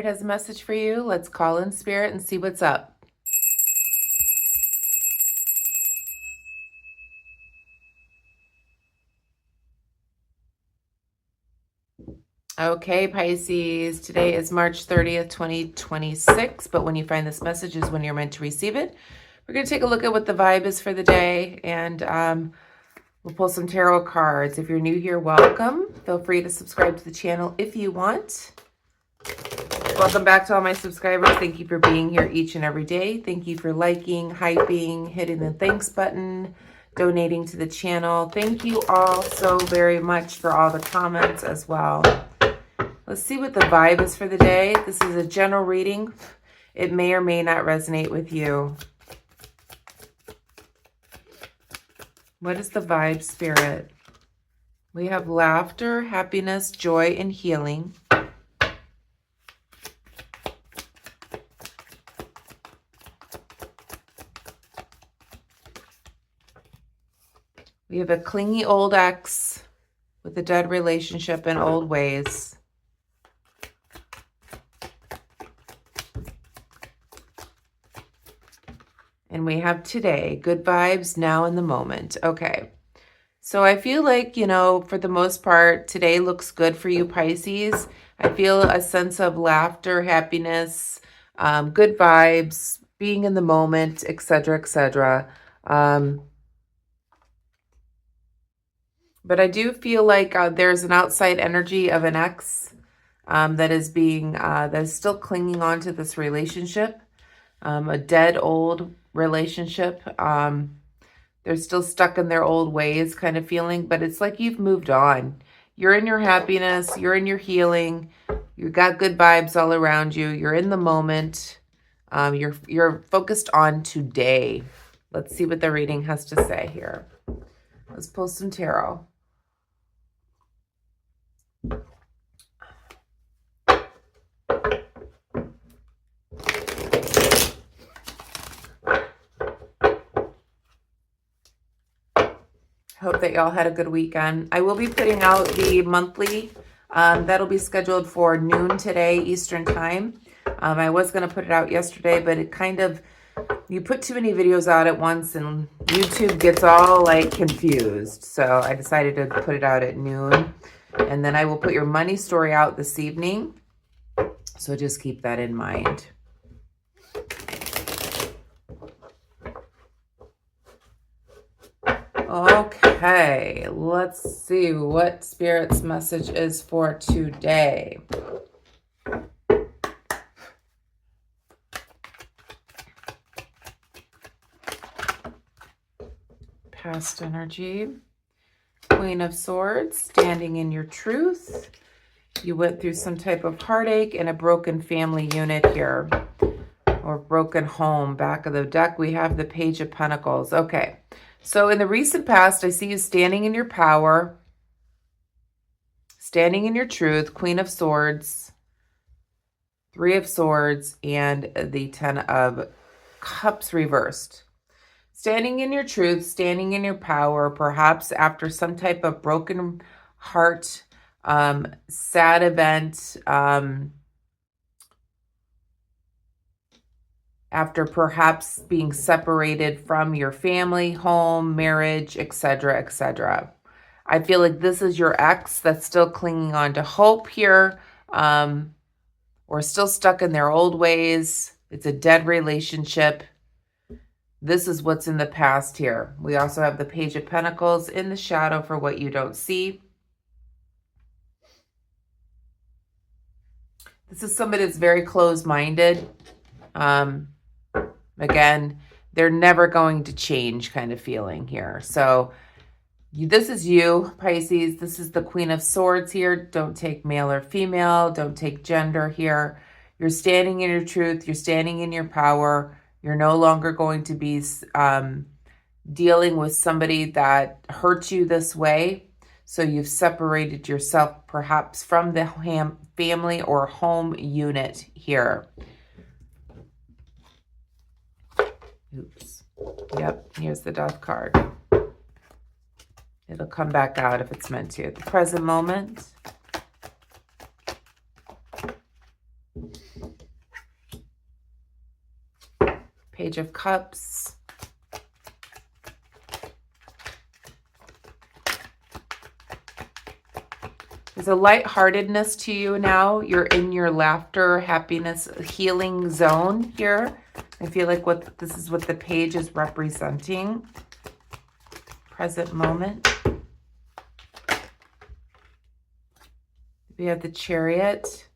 Spirit has a message for you. Let's call in Spirit and see what's up. Okay, Pisces, today is March 30th, 2026, but when you find this message is when you're meant to receive it. We're going to take a look at what the vibe is for the day, and we'll pull some tarot cards. If you're new here, welcome. Feel free to subscribe to the channel if you want. Welcome back to all my subscribers. Thank you for being here each and every day. Thank you for liking, hyping, hitting the thanks button, donating to the channel. Thank you all so very much for all the comments as well. Let's see what the vibe is for the day. This is a general reading. It may or may not resonate with you. What is the vibe, Spirit? We have laughter, happiness, joy, and healing. We have a clingy old ex with a dead relationship and old ways. And we have today, good vibes now in the moment. Okay. So I feel like, for the most part, today looks good for you, Pisces. I feel a sense of laughter, happiness, good vibes, being in the moment, etc., etc. But I do feel like there's an outside energy of an ex that is still clinging on to this relationship, a dead old relationship. They're still stuck in their old ways kind of feeling, but it's like you've moved on. You're in your happiness. You're in your healing. You've got good vibes all around you. You're in the moment. You're focused on today. Let's see what the reading has to say here. Let's pull some tarot. Hope that y'all had a good weekend. I will be putting out the monthly. That'll be scheduled for noon today, Eastern time. I was going to put it out yesterday, but it you put too many videos out at once and YouTube gets all confused. So I decided to put it out at noon. And then I will put your money story out this evening. So just keep that in mind. Okay, let's see what Spirit's message is for today. Past energy. Queen of Swords, standing in your truth. You went through some type of heartache and a broken family unit here. Or broken home. Back of the deck, we have the Page of Pentacles. Okay. So in the recent past, I see you standing in your power, standing in your truth, Queen of Swords, Three of Swords, and the Ten of Cups reversed. Standing in your truth, standing in your power, perhaps after some type of broken heart, sad event, after perhaps being separated from your family, home, marriage, etc., etc. I feel like this is your ex that's still clinging on to hope here, or still stuck in their old ways. It's a dead relationship. This is what's in the past here. We also have the Page of Pentacles in the shadow for what you don't see. This is somebody that's very closed-minded. Again, they're never going to change kind of feeling here. So this is you, Pisces. This is the Queen of Swords here. Don't take male or female. Don't take gender here. You're standing in your truth. You're standing in your power. You're no longer going to be dealing with somebody that hurt you this way. So you've separated yourself perhaps from the family or home unit here. Oops. Yep, here's the Death card. It'll come back out if it's meant to. At the present moment. Page of Cups. There's a lightheartedness to you now. You're in your laughter, happiness, healing zone here. I feel like this is what the page is representing. Present moment. We have the Chariot,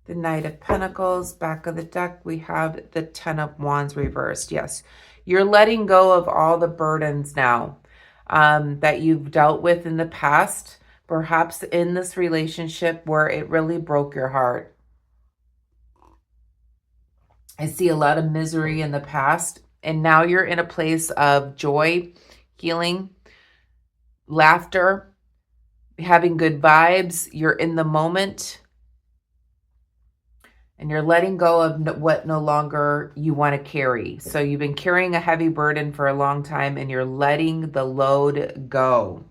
the Knight of Pentacles. Back of the deck, we have the Ten of Wands reversed. Yes, you're letting go of all the burdens now that you've dealt with in the past. Perhaps in this relationship where it really broke your heart. I see a lot of misery in the past, and now you're in a place of joy, healing, laughter, having good vibes. You're in the moment, and you're letting go of what no longer you want to carry. So you've been carrying a heavy burden for a long time, and you're letting the load go.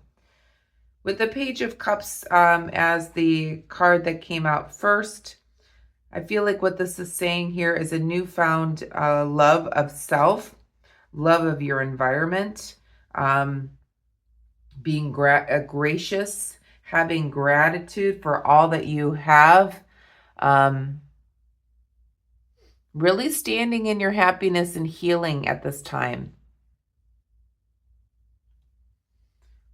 With the Page of Cups as the card that came out first, I feel like what this is saying here is a newfound love of self, love of your environment, being gracious, having gratitude for all that you have, really standing in your happiness and healing at this time.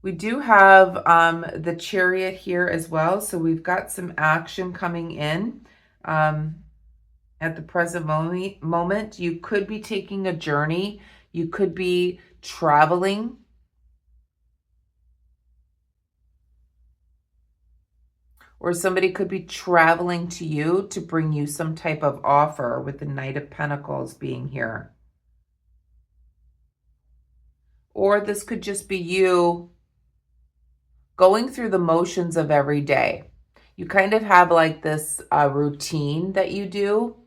We do have the Chariot here as well. So we've got some action coming in at the present moment. You could be taking a journey. You could be traveling. Or somebody could be traveling to you to bring you some type of offer with the Knight of Pentacles being here. Or this could just be you going through the motions of every day. You kind of have like this routine that you do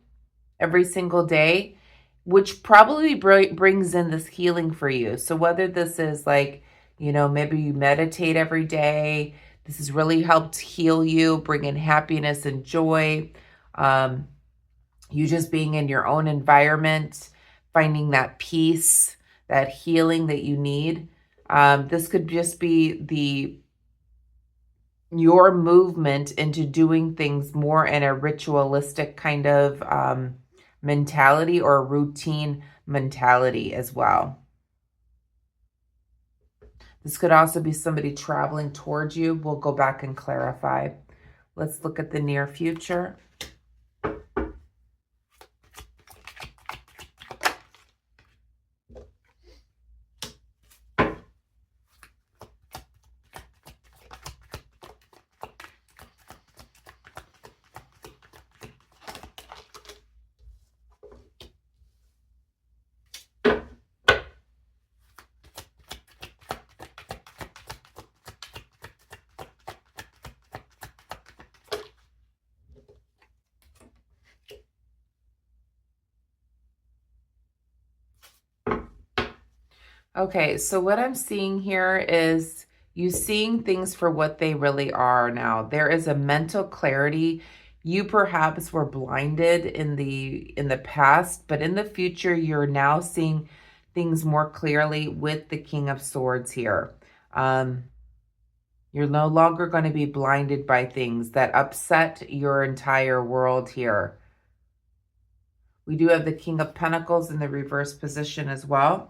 every single day, which probably brings in this healing for you. So whether this is like, you know, maybe you meditate every day, this has really helped heal you, bring in happiness and joy. You just being in your own environment, finding that peace, that healing that you need. This could just be your movement into doing things more in a ritualistic kind of mentality or a routine mentality as well. This could also be somebody traveling towards you. We'll go back and clarify. Let's look at the near future. Okay, so what I'm seeing here is you seeing things for what they really are now. There is a mental clarity. You perhaps were blinded in the past, but in the future, you're now seeing things more clearly with the King of Swords here. You're no longer going to be blinded by things that upset your entire world here. We do have the King of Pentacles in the reverse position as well.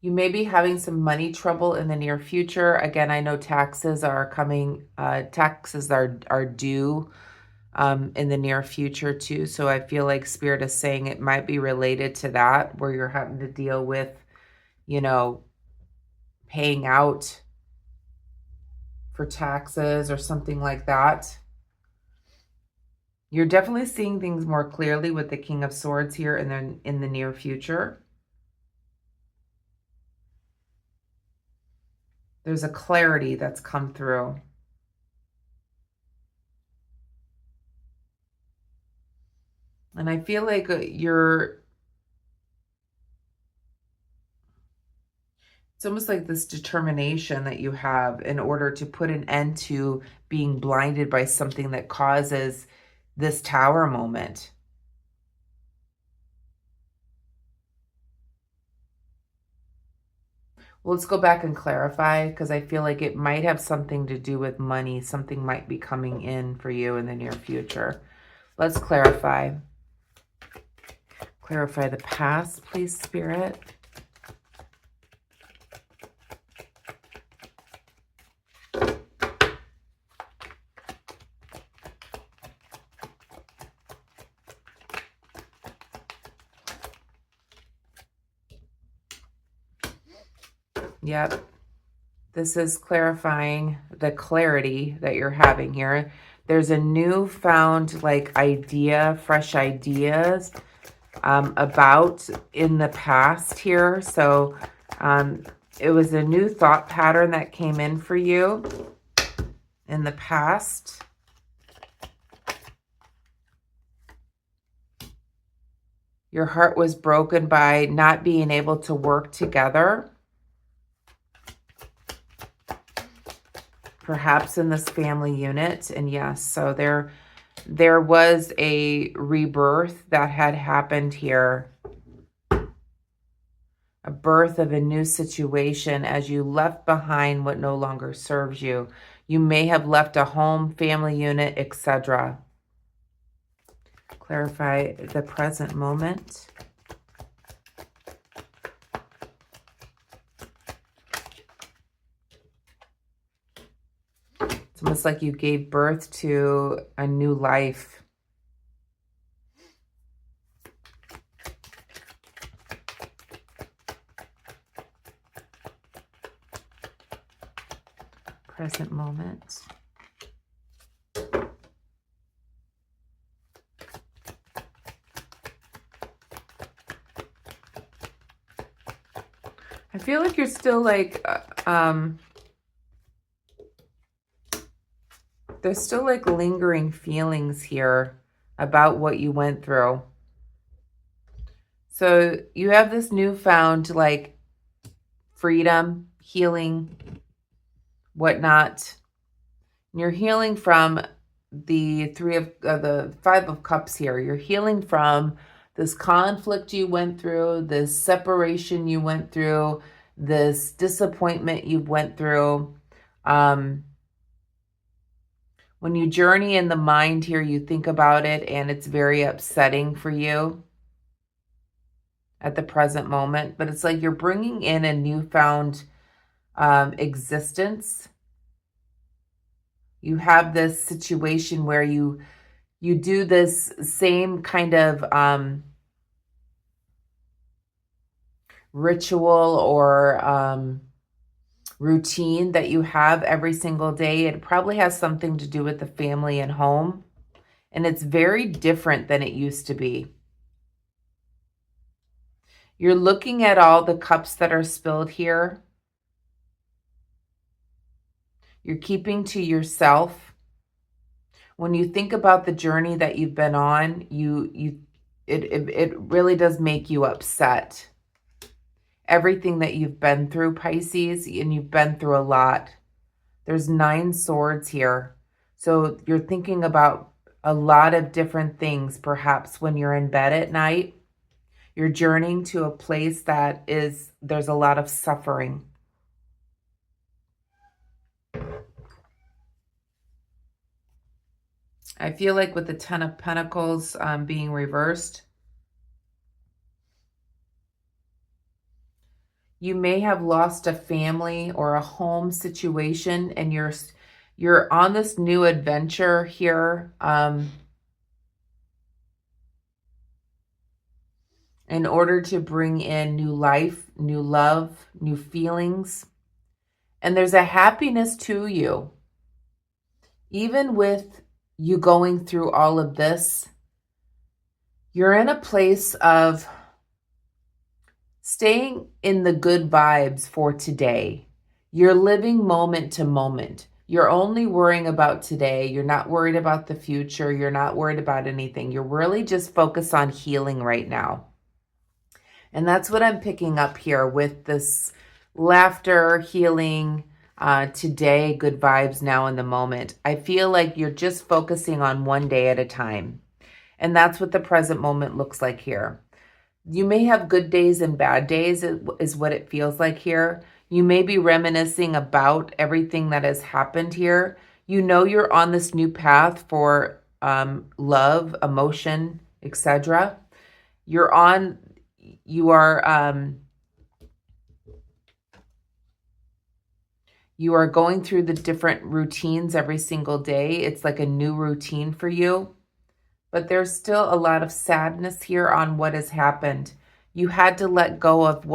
You may be having some money trouble in the near future. Again, I know taxes are coming, taxes are due in the near future too. So I feel like Spirit is saying it might be related to that, where you're having to deal with, you know, paying out for taxes or something like that. You're definitely seeing things more clearly with the King of Swords here and then in the near future. There's a clarity that's come through. And I feel like it's It's almost like this determination that you have in order to put an end to being blinded by something that causes this tower moment. Well, let's go back and clarify, because I feel like it might have something to do with money. Something might be coming in for you in the near future. Let's clarify. Clarify the past, please, Spirit. Yep. This is clarifying the clarity that you're having here. There's a newfound like idea, fresh ideas about in the past here. So it was a new thought pattern that came in for you in the past. Your heart was broken by not being able to work together. Perhaps in this family unit. And yes, so there was a rebirth that had happened here. A birth of a new situation as you left behind what no longer serves you. You may have left a home, family unit, etc. Clarify the present moment. It's almost like you gave birth to a new life. Present moment. I feel like you're still like, there's still like lingering feelings here about what you went through. So you have this newfound like freedom, healing, whatnot. And you're healing from the the Five of Cups here. You're healing from this conflict you went through, this separation you went through, this disappointment you went through. When you journey in the mind here, you think about it and it's very upsetting for you at the present moment. But it's like you're bringing in a newfound existence. You have this situation where you do this same kind of ritual or routine that you have every single day. It probably has something to do with the family and home. And it's very different than it used to be. You're looking at all the cups that are spilled here. You're keeping to yourself. When you think about the journey that you've been on, it really does make you upset. Everything that you've been through, Pisces, and you've been through a lot. There's 9 swords here. So you're thinking about a lot of different things, perhaps when you're in bed at night. You're journeying to a place that there's a lot of suffering. I feel like with the Ten of Pentacles being reversed, you may have lost a family or a home situation, and you're on this new adventure here in order to bring in new life, new love, new feelings. And there's a happiness to you. Even with you going through all of this, you're in a place of staying in the good vibes for today. You're living moment to moment. You're only worrying about today. You're not worried about the future. You're not worried about anything. You're really just focused on healing right now. And that's what I'm picking up here with this laughter, healing, today, good vibes now in the moment. I feel like you're just focusing on one day at a time. And that's what the present moment looks like here. You may have good days and bad days, is what it feels like here. You may be reminiscing about everything that has happened here. You know you're on this new path for love, emotion, etc. You are going through the different routines every single day. It's like a new routine for you. But there's still a lot of sadness here on what has happened. You had to let go of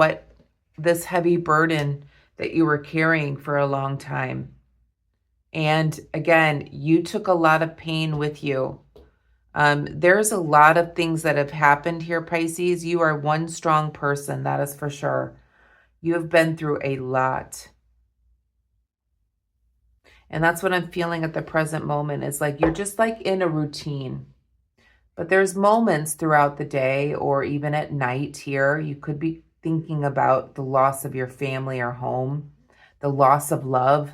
this heavy burden that you were carrying for a long time. And again, you took a lot of pain with you. There's a lot of things that have happened here, Pisces. You are one strong person, that is for sure. You have been through a lot. And that's what I'm feeling at the present moment, is like you're just like in a routine. But there's moments throughout the day or even at night here, you could be thinking about the loss of your family or home, the loss of love.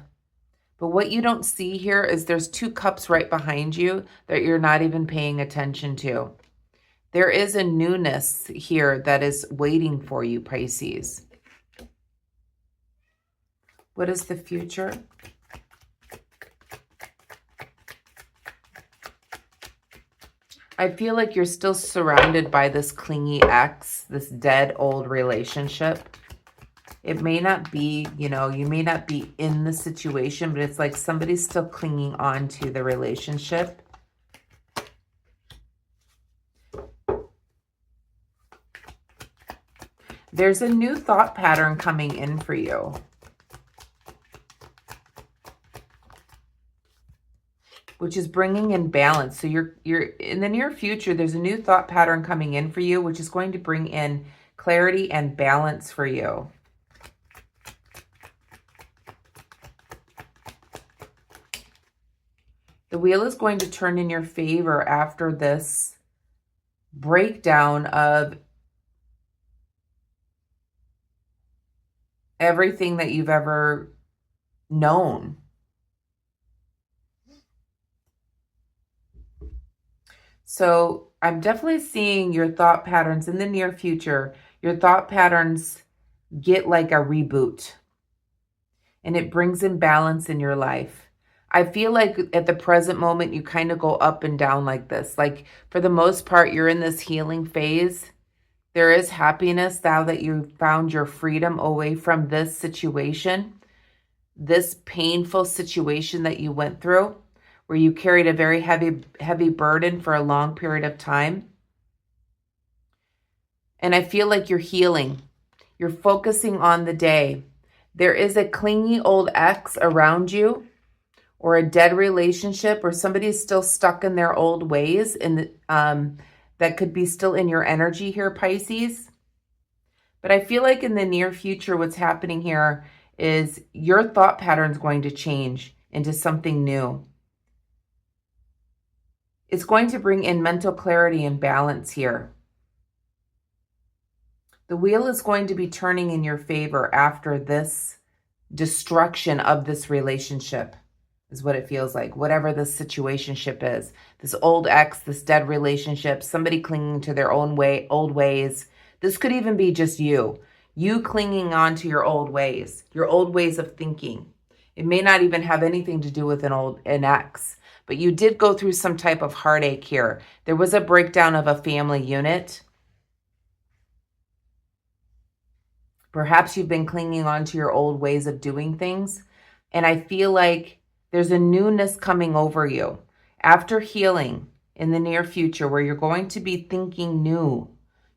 But what you don't see here is there's 2 cups right behind you that you're not even paying attention to. There is a newness here that is waiting for you, Pisces. What is the future? I feel like you're still surrounded by this clingy ex, this dead old relationship. It may not be, you may not be in the situation, but it's like somebody's still clinging on to the relationship. There's a new thought pattern coming in for you, which is bringing in balance. So you're in the near future, there's a new thought pattern coming in for you, which is going to bring in clarity and balance for you. The wheel is going to turn in your favor after this breakdown of everything that you've ever known. So I'm definitely seeing your thought patterns in the near future. Your thought patterns get like a reboot, and it brings in balance in your life. I feel like at the present moment, you kind of go up and down like this. Like for the most part, you're in this healing phase. There is happiness now that you found your freedom away from this situation, this painful situation that you went through, where you carried a very heavy burden for a long period of time. And I feel like you're healing. You're focusing on the day. There is a clingy old ex around you, or a dead relationship, or somebody is still stuck in their old ways, and that could be still in your energy here, Pisces. But I feel like in the near future, what's happening here is your thought pattern is going to change into something new. It's going to bring in mental clarity and balance here. The wheel is going to be turning in your favor after this destruction of this relationship, is what it feels like. Whatever this situationship is, this old ex, this dead relationship, somebody clinging to their old ways. This could even be just you clinging on to your old ways of thinking. It may not even have anything to do with an ex, but you did go through some type of heartache here. There was a breakdown of a family unit. Perhaps you've been clinging on to your old ways of doing things. And I feel like there's a newness coming over you after healing in the near future, where you're going to be thinking new.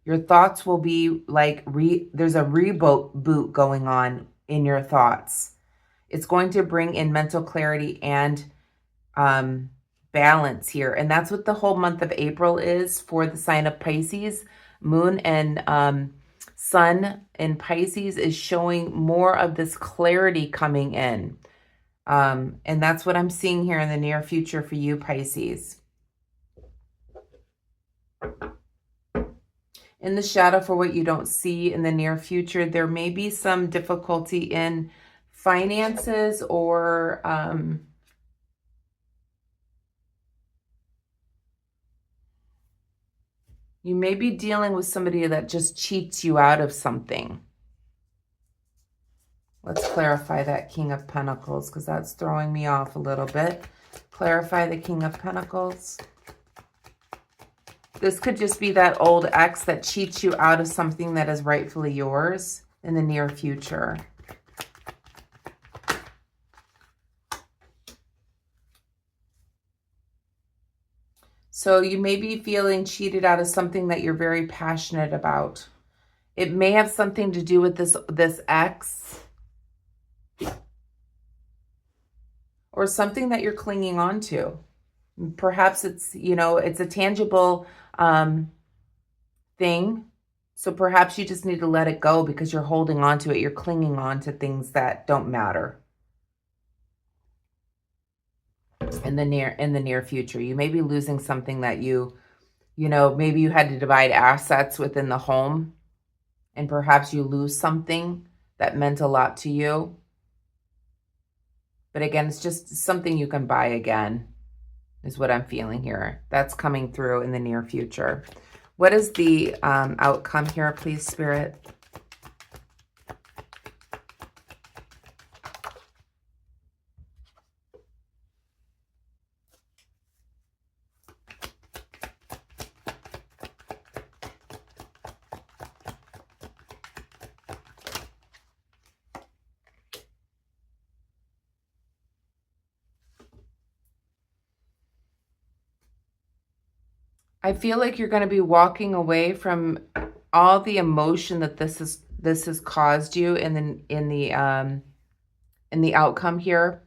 Your thoughts will be like, there's a reboot going on in your thoughts. It's going to bring in mental clarity and balance here. And that's what the whole month of April is for the sign of Pisces. Moon and Sun in Pisces is showing more of this clarity coming in. And that's what I'm seeing here in the near future for you, Pisces. in the shadow for what you don't see in the near future. There may be some difficulty in finances, or you may be dealing with somebody that just cheats you out of something. Let's clarify that King of Pentacles, because that's throwing me off a little bit. Clarify the King of Pentacles. This could just be that old ex that cheats you out of something that is rightfully yours in the near future. So you may be feeling cheated out of something that you're very passionate about. It may have something to do with this ex, or something that you're clinging on to. Perhaps it's, it's a tangible thing. So perhaps you just need to let it go because you're holding on to it. You're clinging on to things that don't matter. In the near future, you may be losing something that maybe you had to divide assets within the home, and perhaps you lose something that meant a lot to you. But again, it's just something you can buy again, is what I'm feeling here. That's coming through in the near future. What is the outcome here, please, Spirit? I feel like you're going to be walking away from all the emotion that this has caused you in the outcome here.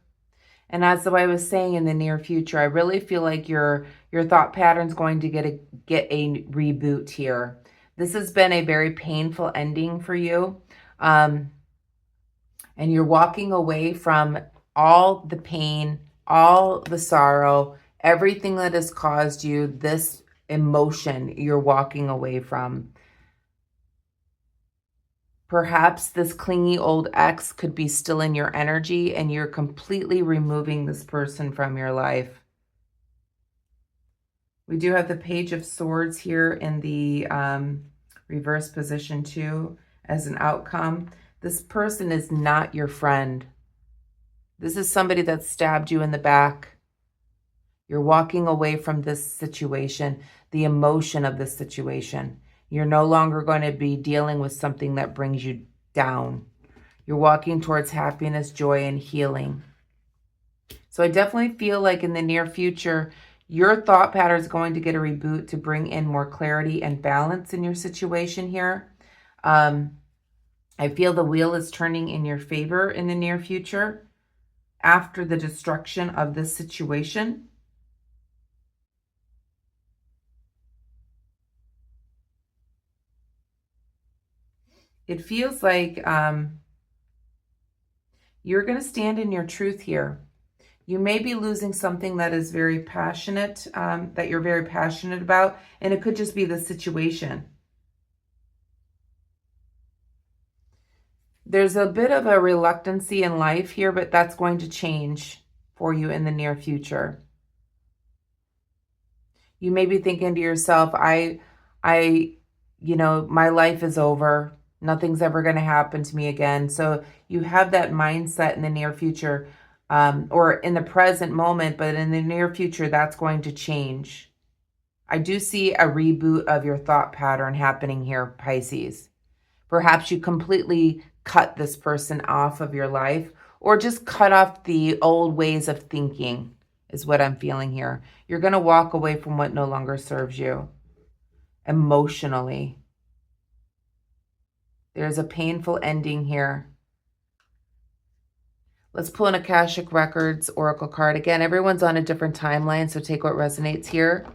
And as I was saying, in the near future, I really feel like your thought pattern's going to get a reboot here. This has been a very painful ending for you. And you're walking away from all the pain, all the sorrow, everything that has caused you this emotion you're walking away from. Perhaps this clingy old ex could be still in your energy, and you're completely removing this person from your life. We do have the Page of Swords here in the reverse position too as an outcome. This person is not your friend. This is somebody that stabbed you in the back. You're walking away from this situation, the emotion of this situation. You're no longer going to be dealing with something that brings you down. You're walking towards happiness, joy, and healing. So I definitely feel like in the near future, your thought pattern is going to get a reboot to bring in more clarity and balance in your situation here. I feel the wheel is turning in your favor in the near future after the destruction of this situation. It feels like you're going to stand in your truth here. You may be losing something that is very passionate, that you're very passionate about, and it could just be the situation. There's a bit of a reluctancy in life here, but that's going to change for you in the near future. You may be thinking to yourself, my life is over. Nothing's ever going to happen to me again. So you have that mindset in the near future, or in the present moment, but in the near future, that's going to change. I do see a reboot of your thought pattern happening here, Pisces. Perhaps you completely cut this person off of your life, or just cut off the old ways of thinking, is what I'm feeling here. You're going to walk away from what no longer serves you emotionally. There's a painful ending here. Let's pull an Akashic Records Oracle card. Again, everyone's on a different timeline, so take what resonates here.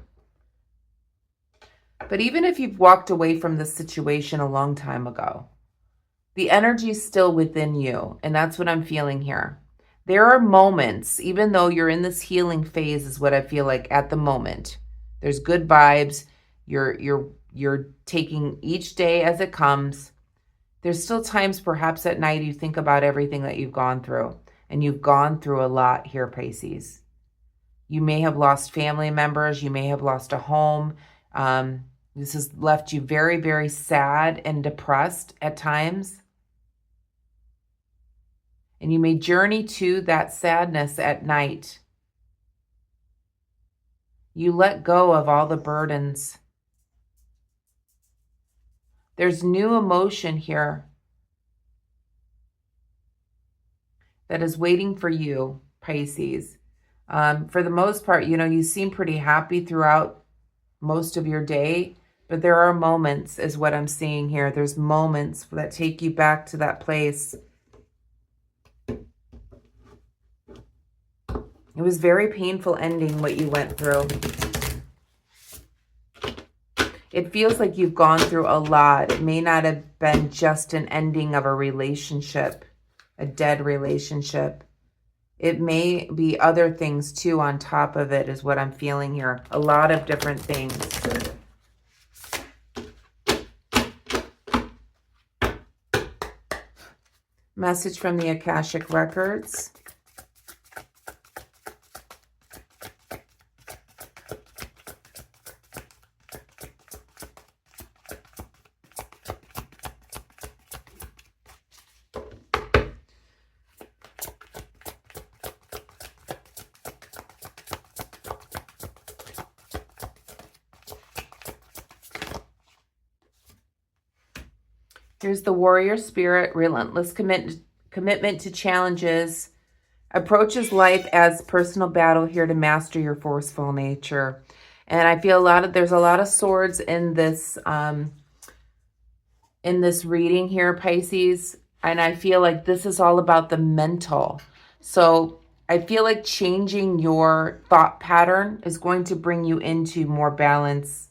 But even if you've walked away from this situation a long time ago, the energy is still within you, and that's what I'm feeling here. There are moments, even though you're in this healing phase, is what I feel like at the moment. There's good vibes. You're taking each day as it comes. There's still times perhaps at night you think about everything that you've gone through, and you've gone through a lot here, Pisces. You may have lost family members. You may have lost a home. This has left you very, very sad and depressed at times. And you may journey to that sadness at night. You let go of all the burdens. There's new emotion here that is waiting for you, Pisces. For the most part, you seem pretty happy throughout most of your day, but there are moments, is what I'm seeing here. There's moments that take you back to that place. It was very painful ending what you went through. It feels like you've gone through a lot. It may not have been just an ending of a relationship, a dead relationship. It may be other things too on top of it, is what I'm feeling here. A lot of different things. Message from the Akashic Records. Here's the warrior spirit, relentless commitment to challenges, approaches life as personal battle here to master your forceful nature. And I feel there's a lot of swords in this reading here, Pisces. And I feel like this is all about the mental. So I feel like changing your thought pattern is going to bring you into more balance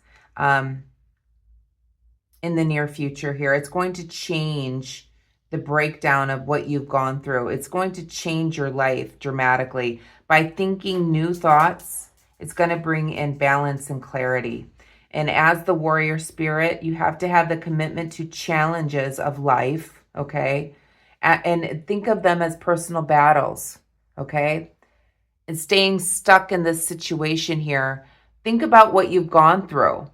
in the near future here. It's going to change the breakdown of what you've gone through. It's going to change your life dramatically. By thinking new thoughts, it's going to bring in balance and clarity. And as the warrior spirit, you have to have the commitment to challenges of life, okay? And think of them as personal battles, okay? And staying stuck in this situation here, think about what you've gone through.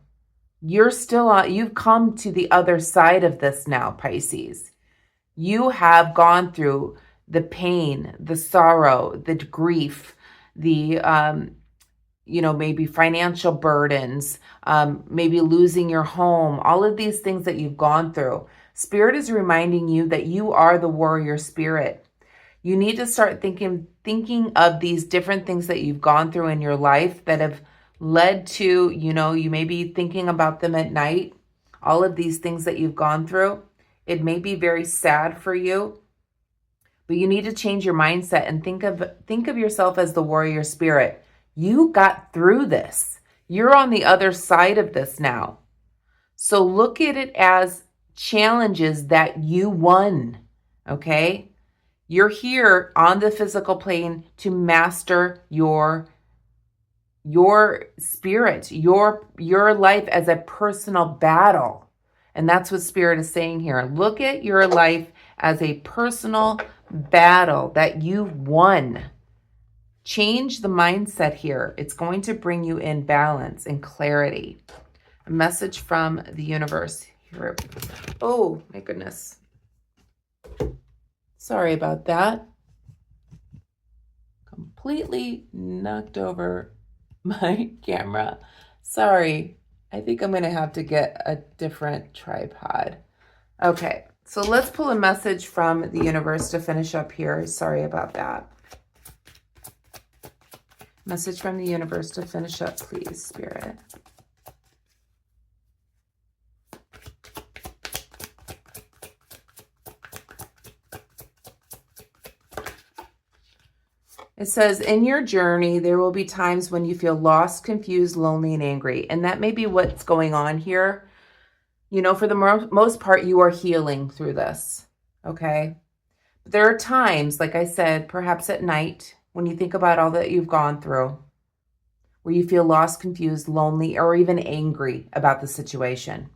You've come to the other side of this now, Pisces. You have gone through the pain, the sorrow, the grief, the, maybe financial burdens, maybe losing your home, all of these things that you've gone through. Spirit is reminding you that you are the warrior spirit. You need to start thinking of these different things that you've gone through in your life that have led to, you may be thinking about them at night, all of these things that you've gone through. It may be very sad for you, but you need to change your mindset and think of yourself as the warrior spirit. You got through this. You're on the other side of this now. So look at it as challenges that you won, okay? You're here on the physical plane to master your spirit, your life as a personal battle. And that's what Spirit is saying here. Look at your life as a personal battle that you won. Change the mindset here. It's going to bring you in balance and clarity. A message from the universe here. Oh, my goodness. Sorry about that. Completely knocked over my camera. Sorry. I think I'm going to have to get a different tripod. Okay, so let's pull a message from the universe to finish up here. Sorry about that. Message from the universe to finish up, please, Spirit. It says, in your journey, there will be times when you feel lost, confused, lonely, and angry. And that may be what's going on here. For the most part, you are healing through this, okay? But there are times, like I said, perhaps at night, when you think about all that you've gone through, where you feel lost, confused, lonely, or even angry about the situation.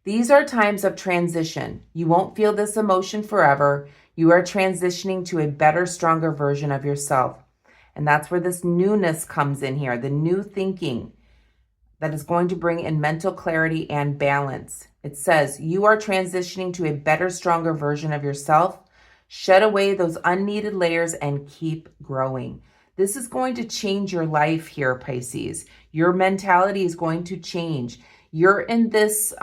These are times of transition. You won't feel this emotion forever. You are transitioning to a better, stronger version of yourself. And that's where this newness comes in here, the new thinking that is going to bring in mental clarity and balance. It says you are transitioning to a better, stronger version of yourself. Shed away those unneeded layers and keep growing. This is going to change your life here, Pisces. Your mentality is going to change. You're in this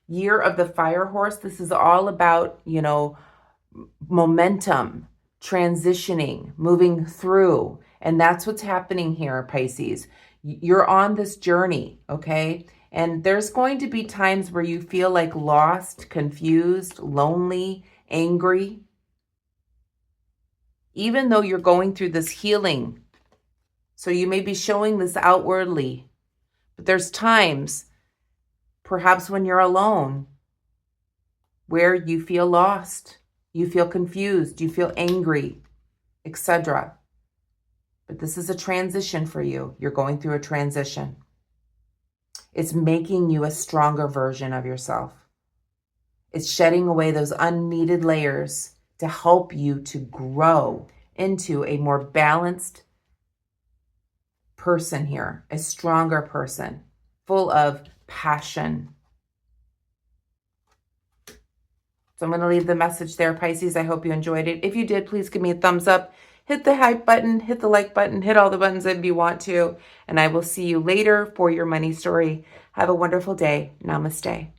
year of the fire horse. This is all about, momentum, transitioning, moving through. And that's what's happening here, Pisces. You're on this journey, okay? And there's going to be times where you feel like lost, confused, lonely, angry. Even though you're going through this healing. So you may be showing this outwardly. But there's times, perhaps when you're alone, where you feel lost, you feel confused, you feel angry, etc. But this is a transition for you. You're going through a transition. It's making you a stronger version of yourself. It's shedding away those unneeded layers to help you to grow into a more balanced person here, a stronger person, full of passion. So I'm going to leave the message there, Pisces. I hope you enjoyed it. If you did, please give me a thumbs up. Hit the hype button, hit the like button, hit all the buttons if you want to. And I will see you later for your money story. Have a wonderful day. Namaste.